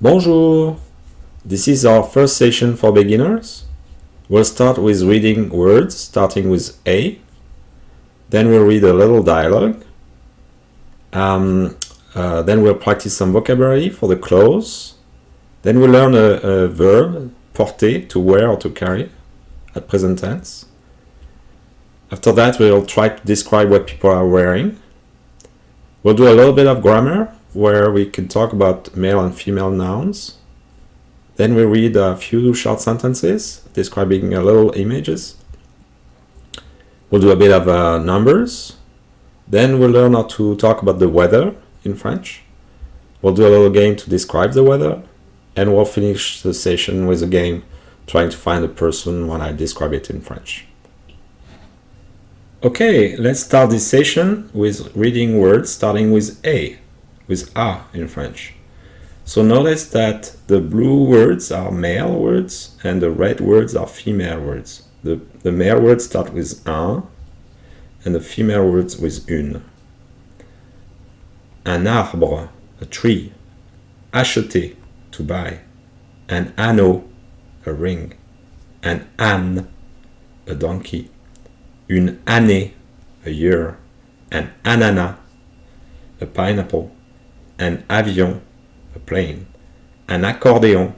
Bonjour! This is our first session for beginners. We'll start with reading words, starting with A. Then we'll read a little dialogue. Then we'll practice some vocabulary for the clothes. Then we'll learn a verb, porter, to wear or to carry, at present tense. After that, we'll try to describe what people are wearing. We'll do a little bit of grammar, where we can talk about male and female nouns. Then we'll read a few short sentences describing little images. We'll do a bit of numbers. Then we'll learn how to talk about the weather in French. We'll do a little game to describe the weather. And we'll finish the session with a game trying to find a person when I describe it in French. Okay, let's start this session with reading words starting with A, with A in French. So notice that the blue words are male words and the red words are female words. The male words start with un and the female words with une. Un arbre, a tree. Acheter, to buy. An anneau, a ring. An âne, a donkey. Une année, a year. An ananas, a pineapple. An avion, a plane. Un accordéon.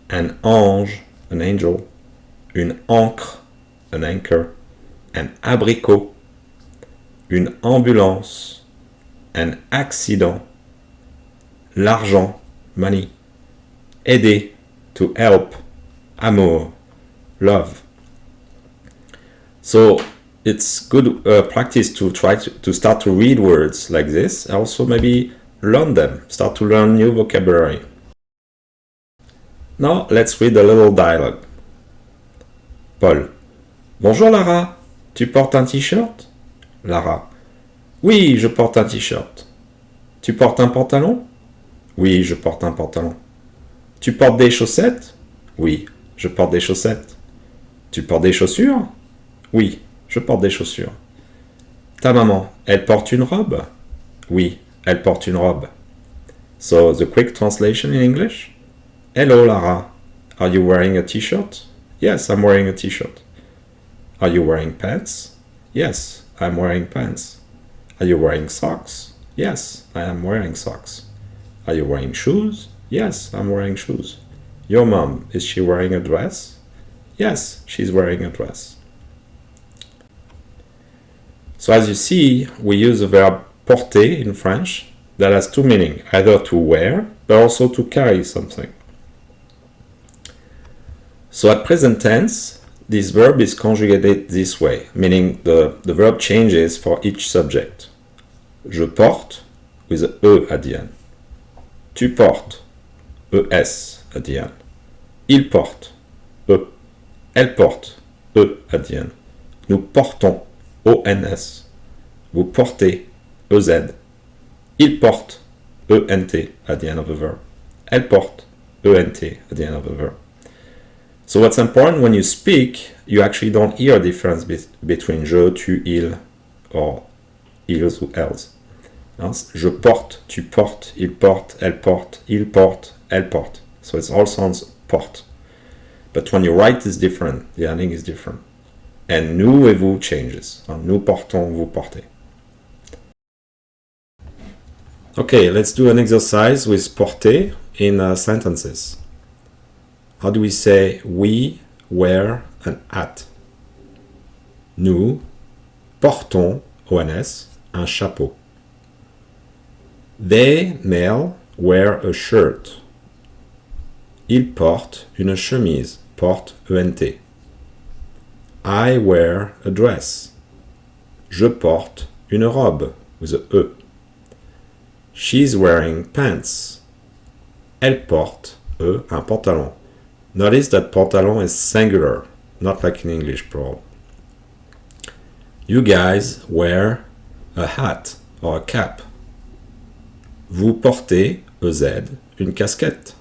An ange, an angel. Une ancre, an anchor. Un abricot. Une ambulance. Un accident. L'argent, money. Aider, to help. Amour, love. So it's good practice to try to start to read words like this. Also maybe learn them, start to learn new vocabulary. Now let's read a little dialogue. Paul. Bonjour Lara, tu portes un t-shirt? Lara. Oui, je porte un t-shirt. Tu portes un pantalon? Oui, je porte un pantalon. Tu portes des chaussettes? Oui, je porte des chaussettes. Tu portes des chaussures? Oui, je porte des chaussures. Ta maman, elle porte une robe? Oui, elle porte une robe. So, the quick translation in English. Hello, Lara. Are you wearing a t-shirt? Yes, I'm wearing a t-shirt. Are you wearing pants? Yes, I'm wearing pants. Are you wearing socks? Yes, I am wearing socks. Are you wearing shoes? Yes, I'm wearing shoes. Your mom, is she wearing a dress? Yes, she's wearing a dress. So as you see, we use the verb porter in French that has two meanings, either to wear, but also to carry something. So at present tense, this verb is conjugated this way, meaning the verb changes for each subject. Je porte, with a E at the end. Tu portes, ES at the end. Il porte, E. Elle porte, E at the end. Nous portons, ONS. Vous portez, EZ. Il porte, ENT at the end of the verb. Elle porte, ENT at the end of the verb. So what's important when you speak, you actually don't hear a difference between je, tu, il, or ils ou elles. Je porte, tu portes, il porte, elle porte, il porte, elle porte. So it all sounds porte. But when you write, it's different. The ending is different. And nous et vous changes. Nous portons, vous portez. Okay, let's do an exercise with porter in sentences. How do we say we wear an hat? Nous portons, ONS, un chapeau. They, male, wear a shirt. Ils portent une chemise, porte, ENT. I wear a dress. Je porte une robe, with a E. She's wearing pants. Elle porte, E, un pantalon. Notice that pantalon is singular, not like in English plural. You guys wear a hat or a cap. Vous portez, EZ, une casquette.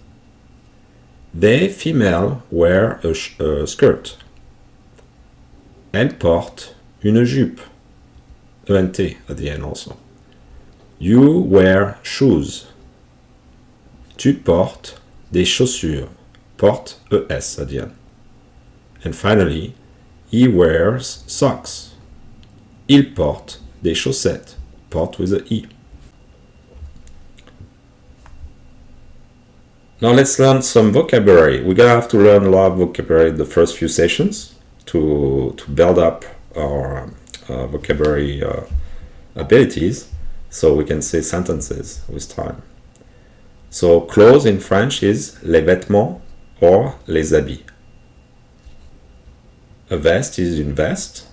They, female, wear a skirt. Elle porte une jupe, ENT at the end also. You wear shoes. Tu portes des chaussures. Porte, ES at the end. And finally, he wears socks. Il porte des chaussettes. Porte with a E. Now let's learn some vocabulary. We're gonna have to learn a lot of vocabulary in the first few sessions to build up our vocabulary abilities so we can say sentences with time. So clothes in French is les vêtements or les habits. A vest is une veste.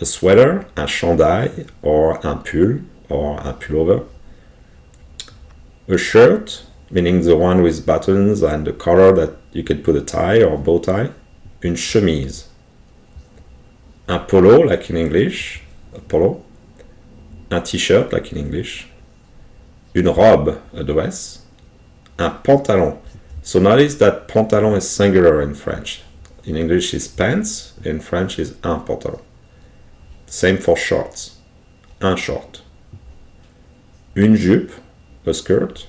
A sweater, un chandail or un pull or un pullover. A shirt, meaning the one with buttons and the collar that you could put a tie or bow tie. Une chemise. Un polo, like in English, a polo. Un t-shirt, like in English. Une robe, a dress. Un pantalon. So notice that pantalon is singular in French. In English is pants, in French is un pantalon. Same for shorts. Un short. Une jupe, a skirt.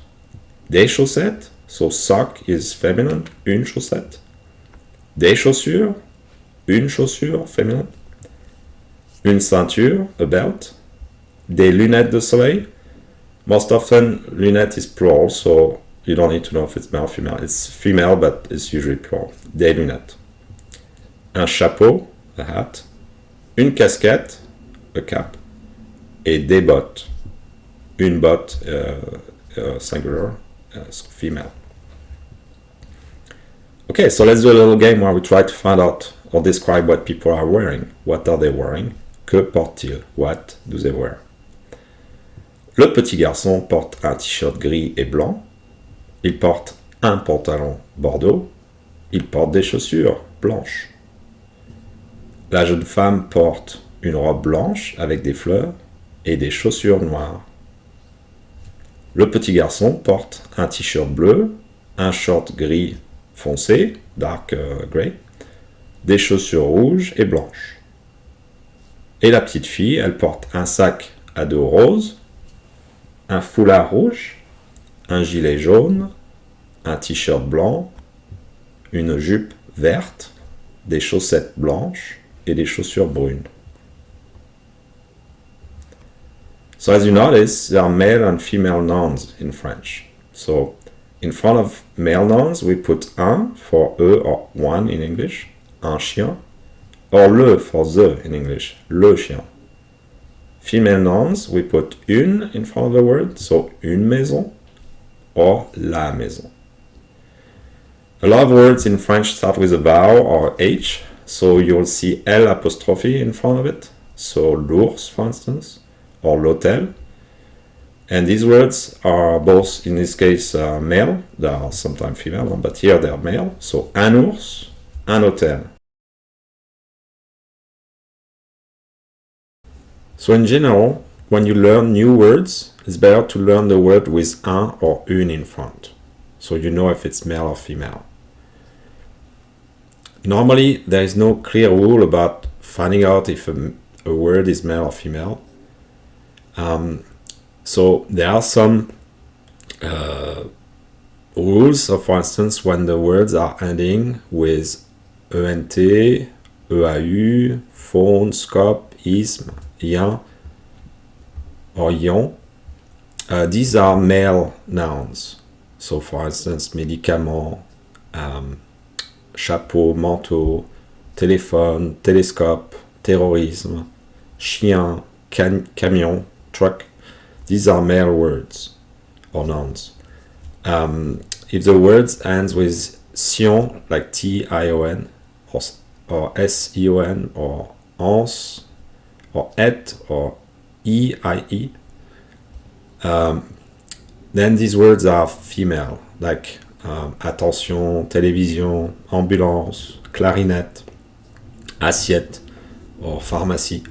Des chaussettes, so sock is feminine, une chaussette. Des chaussures, une chaussure, feminine. Une ceinture, a belt. Des lunettes de soleil. Most often, lunette is plural, so you don't need to know if it's male or female. It's female, but it's usually plural. Des lunettes. Un chapeau, a hat. Une casquette, a cap. Et des bottes. Une botte, singular, female. Okay, so let's do a little game where we try to find out or describe what people are wearing. What are they wearing? Que portent-ils? What do they wear? Le petit garçon porte un t-shirt gris et blanc. Il porte un pantalon bordeaux. Il porte des chaussures blanches. La jeune femme porte une robe blanche avec des fleurs et des chaussures noires. Le petit garçon porte un t-shirt bleu, un short gris foncé, dark gray, des chaussures rouges et blanches. Et la petite fille, elle porte un sac à dos rose, un foulard rouge, un gilet jaune, un t-shirt blanc, une jupe verte, des chaussettes blanches et des chaussures brunes. So as you notice, there are male and female nouns in French. So in front of male nouns, we put un for e or one in English, un chien, or le for the in English, le chien. Female nouns, we put une in front of the word, so une maison, or la maison. A lot of words in French start with a vowel or H, so you'll see L apostrophe in front of it, so l'ours, for instance, or l'hôtel. And these words are both, in this case, male. They are sometimes female, but here they are male. So un ours, un hôtel. So in general, when you learn new words, it's better to learn the word with un or une in front, so you know if it's male or female. Normally, there is no clear rule about finding out if a word is male or female. So there are some rules. So for instance, when the words are ending with ENT, EAU, phone, scope, isme, ien, or ion, these are male nouns. So for instance, médicament, chapeau, manteau, téléphone, télescope, terrorisme, chien, camion, truck. These are male words or nouns. If the words ends with sion, like T-I-O-N, or S-E-O-N, or ans, or et, or E-I-E, then these words are female, like attention, télévision, ambulance, clarinette, assiette, or pharmacie.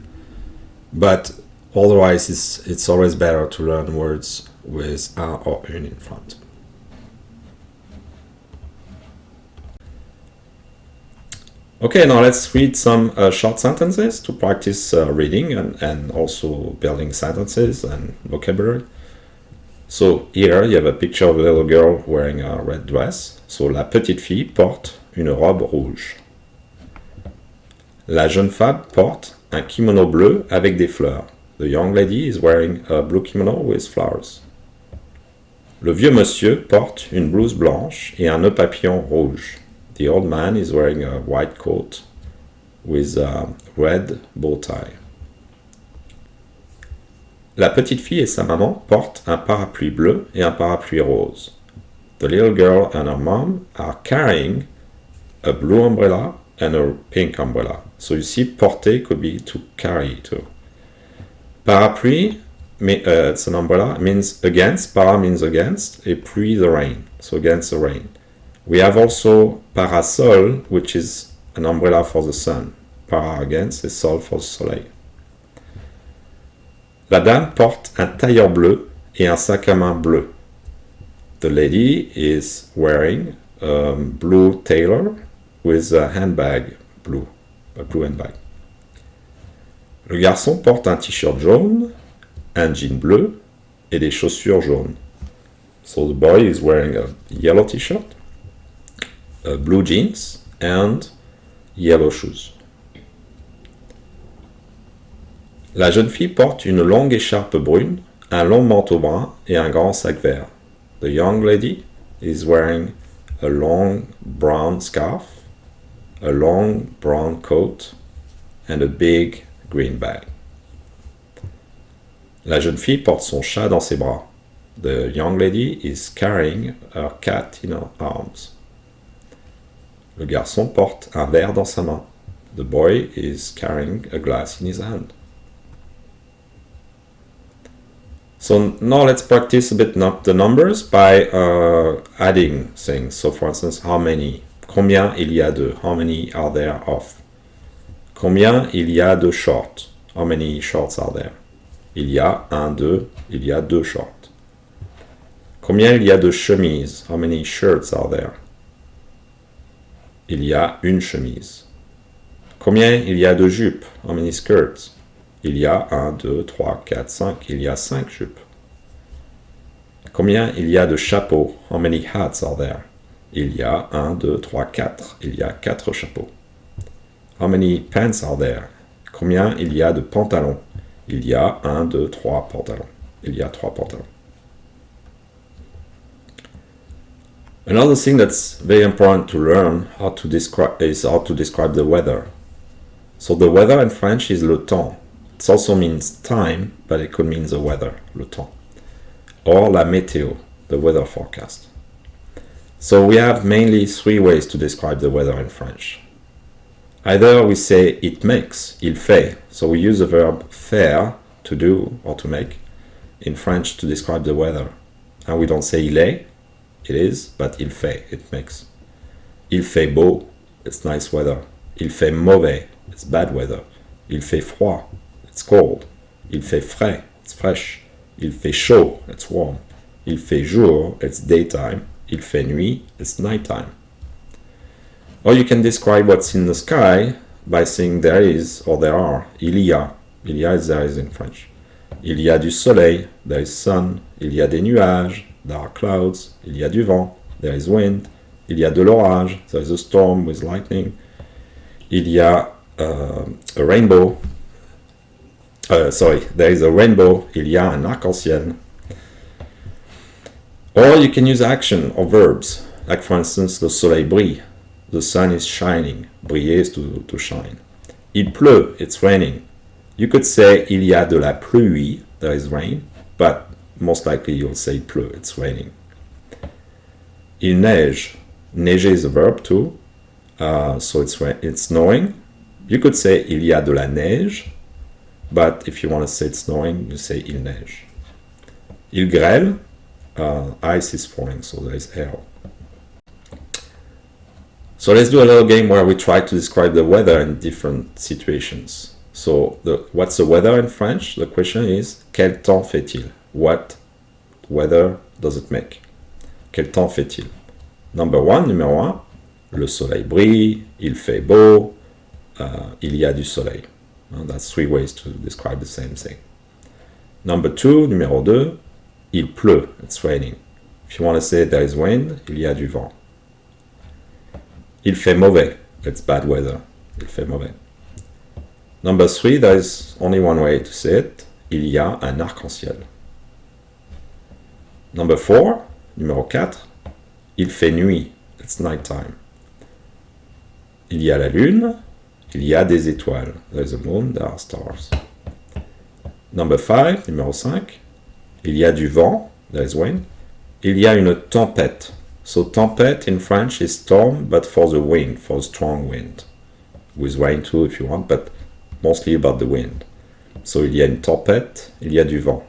But otherwise, it's always better to learn words with un or une in front. Okay, now let's read some short sentences to practice reading and also building sentences and vocabulary. So here you have a picture of a little girl wearing a red dress. So la petite fille porte une robe rouge. La jeune femme porte un kimono bleu avec des fleurs. The young lady is wearing a blue kimono with flowers. Le vieux monsieur porte une blouse blanche et un nœud papillon rouge. The old man is wearing a white coat with a red bow tie. La petite fille et sa maman portent un parapluie bleu et un parapluie rose. The little girl and her mom are carrying a blue umbrella and a pink umbrella. So you see, porter could be to carry too. Parapluie, it's an umbrella, means against. Para means against, et pluie the rain, so against the rain. We have also parasol, which is an umbrella for the sun. Para against, et sol for the soleil. La dame porte un tailleur bleu et un sac à main bleu. The lady is wearing a blue tailor with a handbag blue, a blue handbag. Le garçon porte un t-shirt jaune, un jean bleu et des chaussures jaunes. So the boy is wearing a yellow t-shirt, blue jeans and yellow shoes. La jeune fille porte une longue écharpe brune, un long manteau brun et un grand sac vert. The young lady is wearing a long brown scarf, a long brown coat and a big green bag. La jeune fille porte son chat dans ses bras. The young lady is carrying her cat in her arms. Le garçon porte un verre dans sa main. The boy is carrying a glass in his hand. So now let's practice a bit the numbers by adding things. So for instance, how many? Combien il y a de? How many are there of? Combien il y a de shorts? How many shorts are there? Il y a il y a deux shorts. Combien il y a de chemises? How many shirts are there? Il y a une chemise. Combien il y a de jupes? How many skirts? Il y a 1, 2, 3, 4, 5. Il y a 5 jupes. Combien il y a de chapeaux? How many hats are there? Il y a 1, 2, 3, 4. Il y a 4 chapeaux. How many pants are there? Combien il y a de pantalons? Il y a 1, 2, 3 pantalons. Il y a 3 pantalons. Another thing that's very important to learn is how to describe the weather. So the weather in French is le temps. It also means time, but it could mean the weather, le temps. Or la météo, the weather forecast. So we have mainly 3 ways to describe the weather in French. Either we say it makes, il fait. So we use the verb faire, to do or to make, in French to describe the weather. And we don't say il est, it is, but il fait, it makes. Il fait beau, it's nice weather. Il fait mauvais, it's bad weather. Il fait froid, it's cold. Il fait frais, it's fresh. Il fait chaud, it's warm. Il fait jour, it's daytime. Il fait nuit, it's nighttime. Or you can describe what's in the sky by saying there is or there are. Il y a. Il y a is there is in French. Il y a du soleil, there is sun. Il y a des nuages, there are clouds. Il y a du vent, there is wind. Il y a de l'orage, there is a storm with lightning. Il y a a rainbow. There is a rainbow. Il y a un arc-en-ciel. Or you can use action or verbs, like for instance, le soleil brille. The sun is shining. Briller is to shine. Il pleut, it's raining. You could say il y a de la pluie, there is rain, but most likely you'll say il pleut, it's raining. Il neige. Neiger is a verb too, so it's snowing. You could say il y a de la neige, but if you want to say it's snowing, you say il neige. Il grêle, ice is falling, so there is hail. So let's do a little game where we try to describe the weather in different situations. So what's the weather in French? The question is, quel temps fait-il? What weather does it make? Quel temps fait-il? Numéro 1, le soleil brille, il fait beau, il y a du soleil. That's 3 ways to describe the same thing. Numéro 2, Il pleut. It's raining. If you want to say there is wind, il y a du vent. Il fait mauvais. It's bad weather. Il fait mauvais. Number 3, there is only one way to say it. Il y a un arc-en-ciel. Number 4, numéro 4, il fait nuit. It's night time. Il y a la lune. Il y a des étoiles. There is a moon, there are stars. Number 5, numéro 5, il y a du vent. There is wind. Il y a une tempête. So tempête in French is storm, but for the wind, for the strong wind. With rain too if you want, but mostly about the wind. So il y a une tempête, il y a du vent.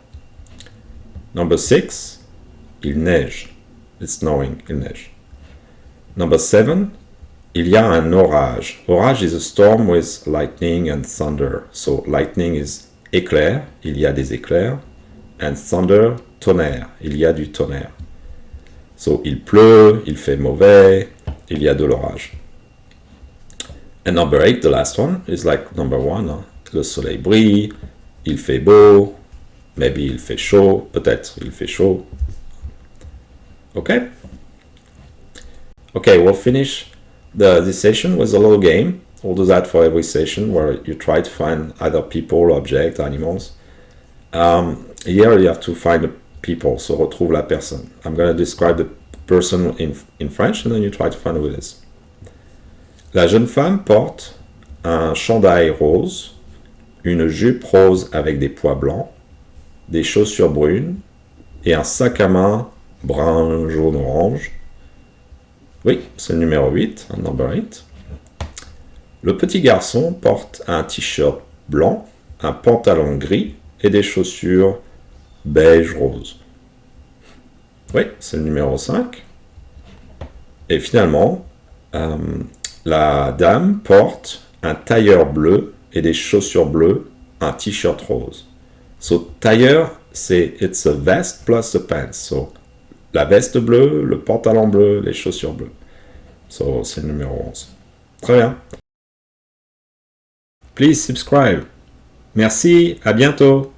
Number 6, il neige. It's snowing, il neige. Number 7, il y a un orage. Orage is a storm with lightning and thunder. So lightning is éclair, il y a des éclairs. And thunder, tonnerre, il y a du tonnerre. So il pleut, il fait mauvais, il y a de l'orage. And number 8, the last one, is like number 1. Hein. Le soleil brille, il fait beau, maybe il fait chaud, peut-être il fait chaud. Okay? Okay, we'll finish this session with a little game. We'll do that for every session where you try to find either people, objects, animals. Here you have to find the people, so retrouve la personne. I'm going to describe the person in French and then you try to find who it is. La jeune femme porte un chandail rose, une jupe rose avec des pois blancs, des chaussures brunes et un sac à main brun, jaune, orange. Oui, c'est le numéro 8, number 8. Le petit garçon porte un t-shirt blanc, un pantalon gris et des chaussures beige rose. Oui, c'est le numéro 5. Et finalement, la dame porte un tailleur bleu et des chaussures bleues, un t-shirt rose. So, tailleur, c'est it's a vest plus a pants. So, la veste bleue, le pantalon bleu, les chaussures bleues. So, c'est le numéro 11. Très bien. Please subscribe. Merci, à bientôt.